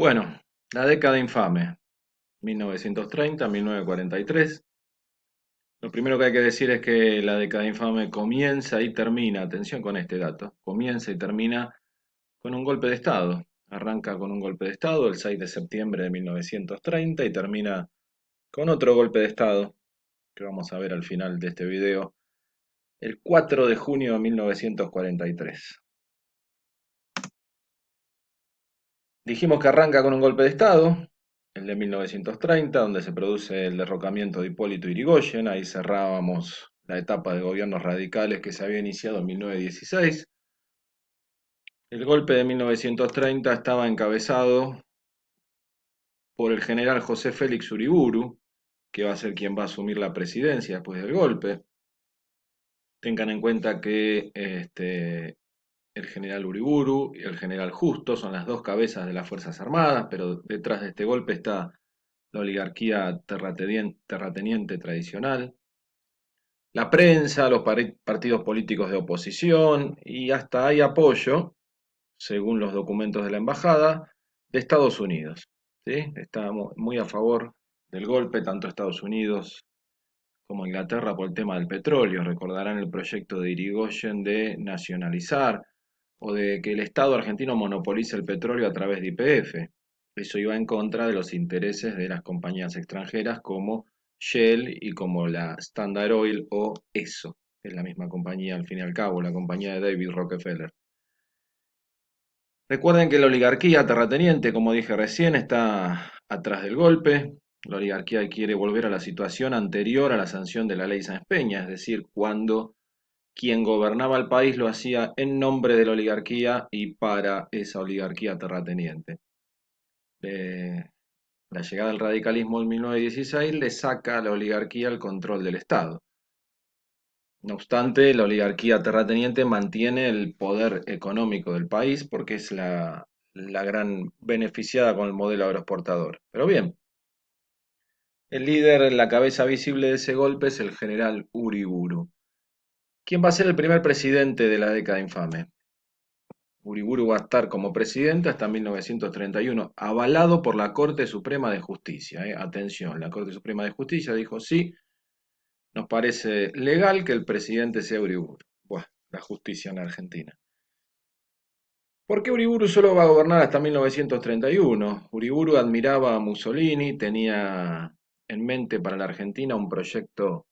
Bueno, la década infame, 1930-1943. Lo primero que hay que decir es que la década infame comienza y termina, atención con este dato, comienza y termina con un golpe de Estado. Arranca con un golpe de Estado el 6 de septiembre de 1930 y termina con otro golpe de Estado que vamos a ver al final de este video, el 4 de junio de 1943. Dijimos que arranca con un golpe de Estado, el de 1930, donde se produce el derrocamiento de Hipólito Yrigoyen. Ahí cerrábamos la etapa de gobiernos radicales que se había iniciado en 1916. El golpe de 1930 estaba encabezado por el general José Félix Uriburu, que va a ser quien va a asumir la presidencia después del golpe. Tengan en cuenta que el general Uriburu y el general Justo son las dos cabezas de las Fuerzas Armadas, pero detrás de este golpe está la oligarquía terrateniente tradicional, la prensa, los partidos políticos de oposición y hasta hay apoyo, según los documentos de la embajada, de Estados Unidos. ¿Sí? Está muy a favor del golpe, tanto Estados Unidos como Inglaterra, por el tema del petróleo. Recordarán el proyecto de Irigoyen de nacionalizar o de que el Estado argentino monopolice el petróleo a través de YPF. Eso iba en contra de los intereses de las compañías extranjeras como Shell y como la Standard Oil o ESSO, que es la misma compañía al fin y al cabo, la compañía de David Rockefeller. Recuerden que la oligarquía terrateniente, como dije recién, está atrás del golpe. La oligarquía quiere volver a la situación anterior a la sanción de la ley Sáenz Peña, es decir, cuando quien gobernaba el país lo hacía en nombre de la oligarquía y para esa oligarquía terrateniente. La llegada del radicalismo en 1916 le saca a la oligarquía el control del Estado. No obstante, la oligarquía terrateniente mantiene el poder económico del país porque es la gran beneficiada con el modelo agroexportador. Pero bien, el líder, la cabeza visible de ese golpe es el general Uriburu. ¿Quién va a ser el primer presidente de la década infame? Uriburu va a estar como presidente hasta 1931, avalado por la Corte Suprema de Justicia. Atención, la Corte Suprema de Justicia dijo sí, nos parece legal que el presidente sea Uriburu. Bueno, la justicia en Argentina. ¿Por qué Uriburu solo va a gobernar hasta 1931? Uriburu admiraba a Mussolini, tenía en mente para la Argentina un proyecto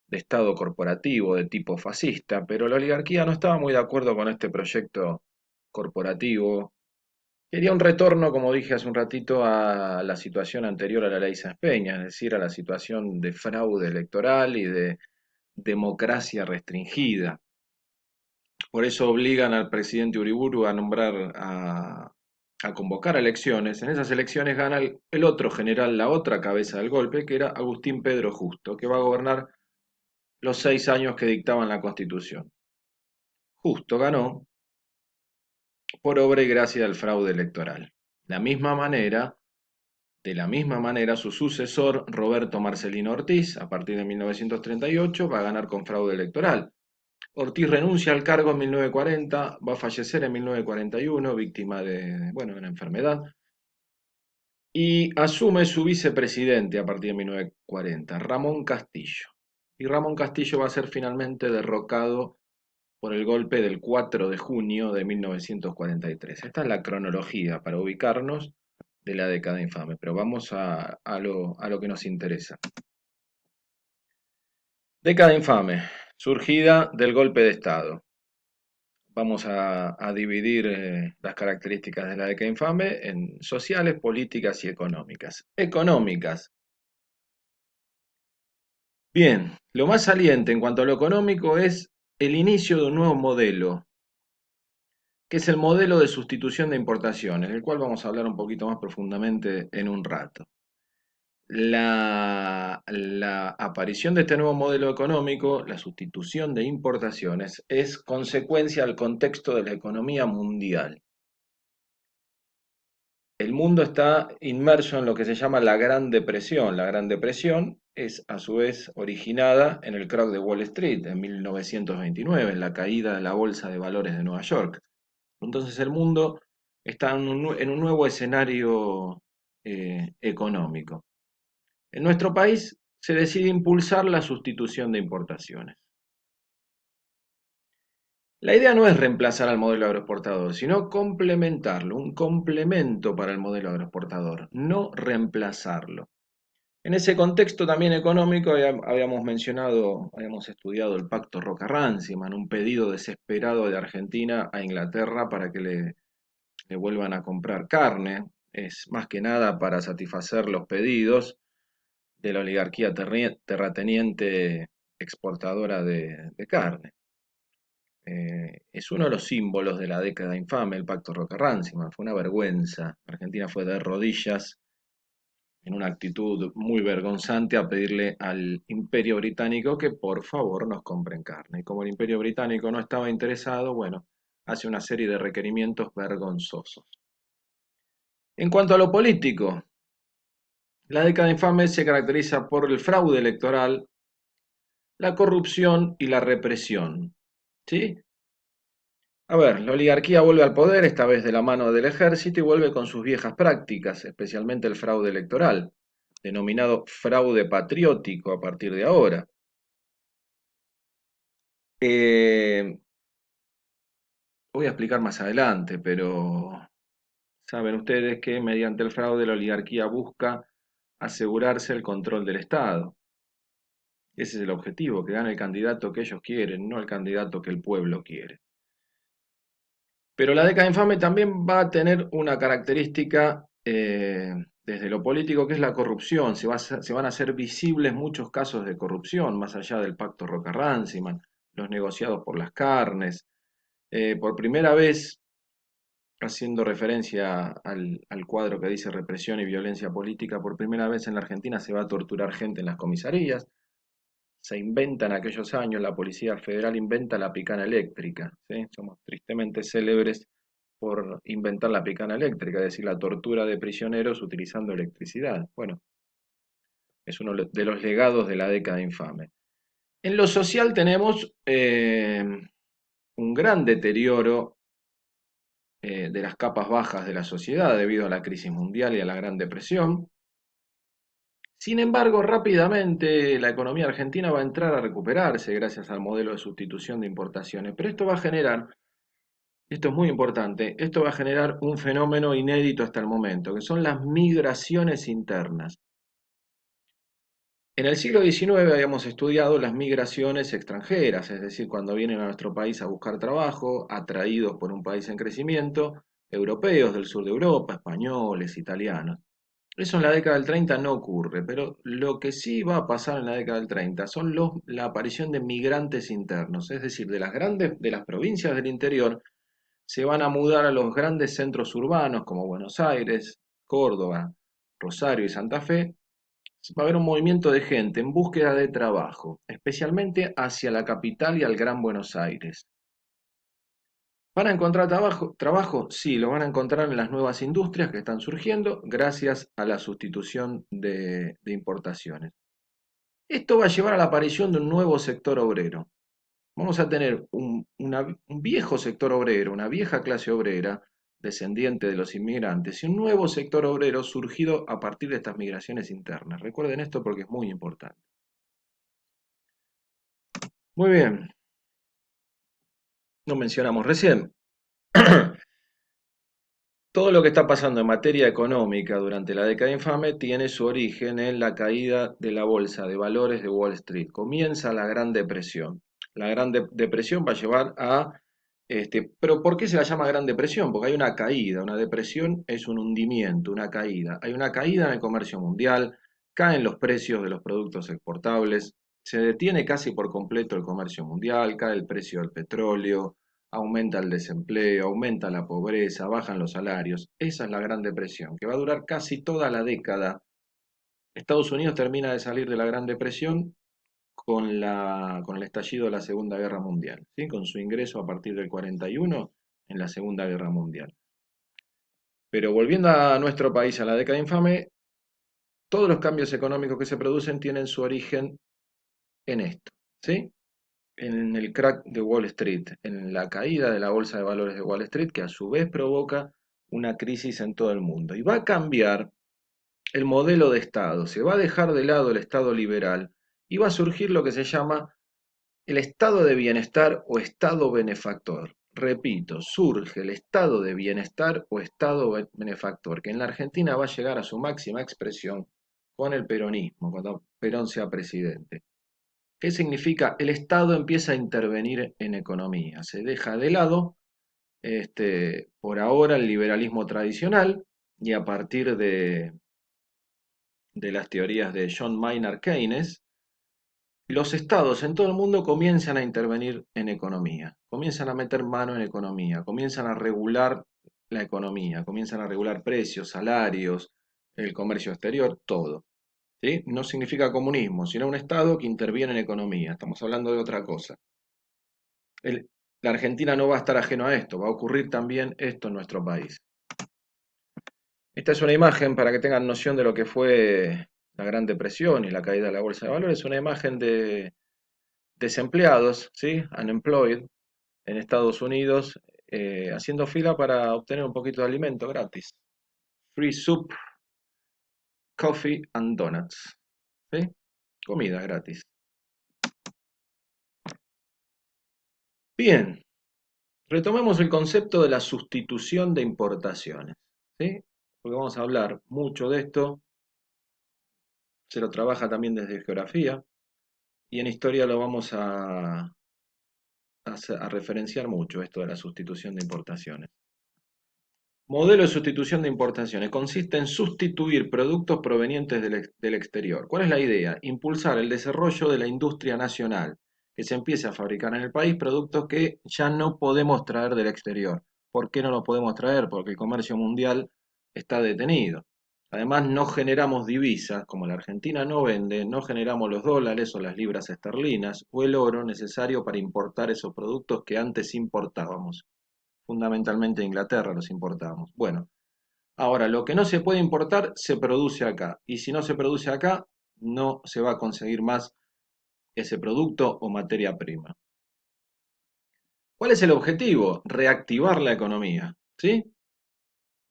de Estado corporativo de tipo fascista, pero la oligarquía no estaba muy de acuerdo con este proyecto corporativo. Quería un retorno, como dije hace un ratito, a la situación anterior a la ley Sáenz Peña, es decir, a la situación de fraude electoral y de democracia restringida. Por eso obligan al presidente Uriburu a nombrar, a convocar elecciones. En esas elecciones gana el otro general, la otra cabeza del golpe, que era Agustín Pedro Justo, que va a gobernar los 6 años que dictaban la Constitución. Justo ganó por obra y gracia del fraude electoral. La misma manera De la misma manera, su sucesor, Roberto Marcelino Ortiz, a partir de 1938, va a ganar con fraude electoral. Ortiz renuncia al cargo en 1940, va a fallecer en 1941, víctima de una enfermedad, y asume su vicepresidente a partir de 1940, Ramón Castillo. Y Ramón Castillo va a ser finalmente derrocado por el golpe del 4 de junio de 1943. Esta es la cronología para ubicarnos de la década infame, pero vamos a lo que nos interesa. Década infame, surgida del golpe de Estado. Vamos a dividir las características de la década infame en sociales, políticas y económicas. Económicas. Bien, lo más saliente en cuanto a lo económico es el inicio de un nuevo modelo, que es el modelo de sustitución de importaciones, del cual vamos a hablar un poquito más profundamente en un rato. La aparición de este nuevo modelo económico, la sustitución de importaciones, es consecuencia del contexto de la economía mundial. El mundo está inmerso en lo que se llama la Gran Depresión. La Gran Depresión es a su vez originada en el crack de Wall Street en 1929, en la caída de la Bolsa de Valores de Nueva York. Entonces el mundo está en un nuevo escenario económico. En nuestro país se decide impulsar la sustitución de importaciones. La idea no es reemplazar al modelo agroexportador, sino complementarlo, un complemento para el modelo agroexportador, no reemplazarlo. En ese contexto también económico habíamos mencionado, habíamos estudiado el pacto Roca-Runciman, un pedido desesperado de Argentina a Inglaterra para que le vuelvan a comprar carne. Es más que nada para satisfacer los pedidos de la oligarquía terrateniente exportadora de carne. Es uno de los símbolos de la década infame, el pacto Roca-Runciman. Fue una vergüenza. Argentina fue de rodillas en una actitud muy vergonzante a pedirle al Imperio Británico que por favor nos compren carne. Y como el Imperio Británico no estaba interesado, bueno, hace una serie de requerimientos vergonzosos. En cuanto a lo político, la década infame se caracteriza por el fraude electoral, la corrupción y la represión. ¿Sí? A ver, la oligarquía vuelve al poder, esta vez de la mano del ejército, y vuelve con sus viejas prácticas, especialmente el fraude electoral, denominado fraude patriótico a partir de ahora. Eh, Voy a explicar más adelante, pero saben ustedes que mediante el fraude la oligarquía busca asegurarse el control del Estado. Ese es el objetivo, que gane el candidato que ellos quieren, no el candidato que el pueblo quiere. Pero la década infame también va a tener una característica desde lo político, que es la corrupción. Se van a hacer visibles muchos casos de corrupción, más allá del pacto Roca-Runciman, los negociados por las carnes. Por primera vez, haciendo referencia al cuadro que dice represión y violencia política, por primera vez en la Argentina se va a torturar gente en las comisarías. Se inventa en aquellos años, la Policía Federal inventa la picana eléctrica. ¿Sí? Somos tristemente célebres por inventar la picana eléctrica, es decir, la tortura de prisioneros utilizando electricidad. Bueno, es uno de los legados de la década infame. En lo social tenemos un gran deterioro de las capas bajas de la sociedad debido a la crisis mundial y a la Gran Depresión. Sin embargo, rápidamente la economía argentina va a entrar a recuperarse gracias al modelo de sustitución de importaciones, pero esto va a generar, esto es muy importante, esto va a generar un fenómeno inédito hasta el momento, que son las migraciones internas. En el siglo XIX habíamos estudiado las migraciones extranjeras, es decir, cuando vienen a nuestro país a buscar trabajo, atraídos por un país en crecimiento, europeos del sur de Europa, españoles, italianos. Eso en la década del 30 no ocurre, pero lo que sí va a pasar en la década del 30 son la aparición de migrantes internos, es decir, de las provincias del interior se van a mudar a los grandes centros urbanos como Buenos Aires, Córdoba, Rosario y Santa Fe. Va a haber un movimiento de gente en búsqueda de trabajo, especialmente hacia la capital y al Gran Buenos Aires. ¿Van a encontrar trabajo? ¿Trabajo? Sí, lo van a encontrar en las nuevas industrias que están surgiendo gracias a la sustitución de importaciones. Esto va a llevar a la aparición de un nuevo sector obrero. Vamos a tener un viejo sector obrero, una vieja clase obrera, descendiente de los inmigrantes, y un nuevo sector obrero surgido a partir de estas migraciones internas. Recuerden esto porque es muy importante. Muy bien, no mencionamos recién. Todo lo que está pasando en materia económica durante la década infame tiene su origen en la caída de la bolsa de valores de Wall Street. Comienza la Gran Depresión. La Gran Depresión va a llevar a... pero ¿por qué se la llama Gran Depresión? Porque hay una caída. Una depresión es un hundimiento, una caída. Hay una caída en el comercio mundial, caen los precios de los productos exportables, se detiene casi por completo el comercio mundial, cae el precio del petróleo, aumenta el desempleo, aumenta la pobreza, bajan los salarios. Esa es la Gran Depresión, que va a durar casi toda la década. Estados Unidos termina de salir de la Gran Depresión con el estallido de la Segunda Guerra Mundial, ¿sí? Con su ingreso a partir del 41 en la Segunda Guerra Mundial. Pero volviendo a nuestro país, a la década infame, todos los cambios económicos que se producen tienen su origen en esto, ¿sí? En el crack de Wall Street, en la caída de la bolsa de valores de Wall Street, que a su vez provoca una crisis en todo el mundo. Y va a cambiar el modelo de Estado, se va a dejar de lado el Estado liberal y va a surgir lo que se llama el estado de bienestar o estado benefactor. Repito, surge el estado de bienestar o estado benefactor, que en la Argentina va a llegar a su máxima expresión con el peronismo, cuando Perón sea presidente. ¿Qué significa? El Estado empieza a intervenir en economía, se deja de lado por ahora el liberalismo tradicional y a partir de las teorías de John Maynard Keynes, los estados en todo el mundo comienzan a intervenir en economía, comienzan a meter mano en economía, comienzan a regular la economía, comienzan a regular precios, salarios, el comercio exterior, todo. ¿Sí? No significa comunismo, sino un estado que interviene en economía. Estamos hablando de otra cosa. La Argentina no va a estar ajeno a esto, va a ocurrir también esto en nuestro país. Esta es una imagen para que tengan noción de lo que fue la Gran Depresión y la caída de la Bolsa de Valores, una imagen de desempleados, ¿sí? Unemployed, en Estados Unidos, haciendo fila para obtener un poquito de alimento gratis. Free soup, coffee and donuts. ¿Sí? Comida gratis. Bien, retomemos el concepto de la sustitución de importaciones. ¿Sí? Porque vamos a hablar mucho de esto. Se lo trabaja también desde geografía. Y en historia lo vamos a referenciar mucho, esto de la sustitución de importaciones. Modelo de sustitución de importaciones. Consiste en sustituir productos provenientes del exterior. ¿Cuál es la idea? Impulsar el desarrollo de la industria nacional, que se empiece a fabricar en el país productos que ya no podemos traer del exterior. ¿Por qué no los podemos traer? Porque el comercio mundial está detenido. Además, no generamos divisas, como la Argentina no vende, no generamos los dólares o las libras esterlinas o el oro necesario para importar esos productos que antes importábamos. Fundamentalmente de Inglaterra los importábamos. Bueno, ahora lo que no se puede importar se produce acá. Y si no se produce acá, no se va a conseguir más ese producto o materia prima. ¿Cuál es el objetivo? Reactivar la economía, ¿sí?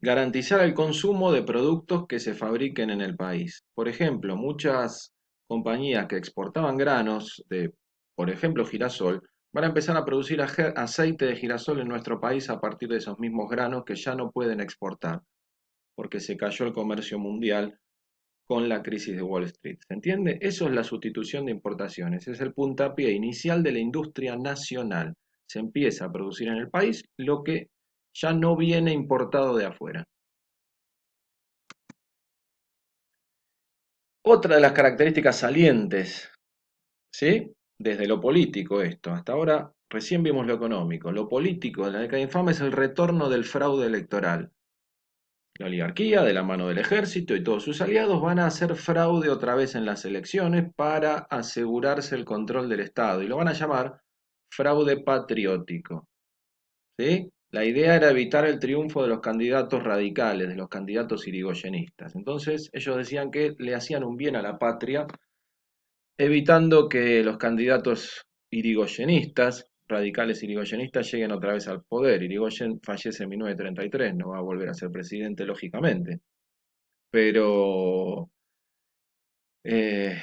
Garantizar el consumo de productos que se fabriquen en el país. Por ejemplo, muchas compañías que exportaban granos de, por ejemplo, girasol, van a empezar a producir aceite de girasol en nuestro país a partir de esos mismos granos que ya no pueden exportar, porque se cayó el comercio mundial con la crisis de Wall Street. ¿Se entiende? Eso es la sustitución de importaciones, es el puntapié inicial de la industria nacional. Se empieza a producir en el país lo que ya no viene importado de afuera. Otra de las características salientes, ¿sí? Desde lo político esto, hasta ahora recién vimos lo económico, lo político de la década infame es el retorno del fraude electoral. La oligarquía, de la mano del ejército y todos sus aliados, van a hacer fraude otra vez en las elecciones para asegurarse el control del Estado y lo van a llamar fraude patriótico, ¿sí? La idea era evitar el triunfo de los candidatos radicales, de los candidatos irigoyenistas. Entonces ellos decían que le hacían un bien a la patria evitando que los candidatos irigoyenistas, radicales irigoyenistas, lleguen otra vez al poder. Irigoyen fallece en 1933, no va a volver a ser presidente, lógicamente. Pero eh,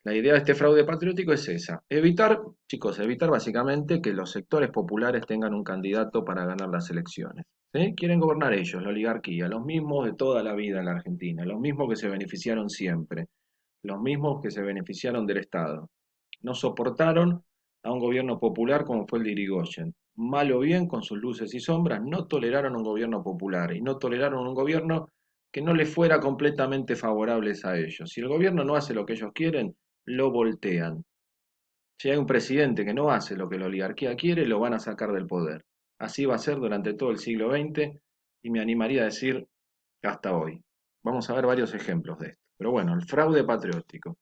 la idea de este fraude patriótico es esa. Evitar, chicos, evitar básicamente que los sectores populares tengan un candidato para ganar las elecciones. ¿Sí? Quieren gobernar ellos, la oligarquía, los mismos de toda la vida en la Argentina, los mismos que se beneficiaron siempre, los mismos que se beneficiaron del Estado. No soportaron a un gobierno popular como fue el de Irigoyen. Mal o bien, con sus luces y sombras, no toleraron un gobierno popular y no toleraron un gobierno que no les fuera completamente favorables a ellos. Si el gobierno no hace lo que ellos quieren, lo voltean. Si hay un presidente que no hace lo que la oligarquía quiere, lo van a sacar del poder. Así va a ser durante todo el siglo XX y me animaría a decir hasta hoy. Vamos a ver varios ejemplos de esto. Pero bueno, el fraude patriótico.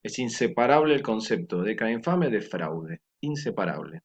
Es inseparable el concepto de década infame de fraude. Inseparable.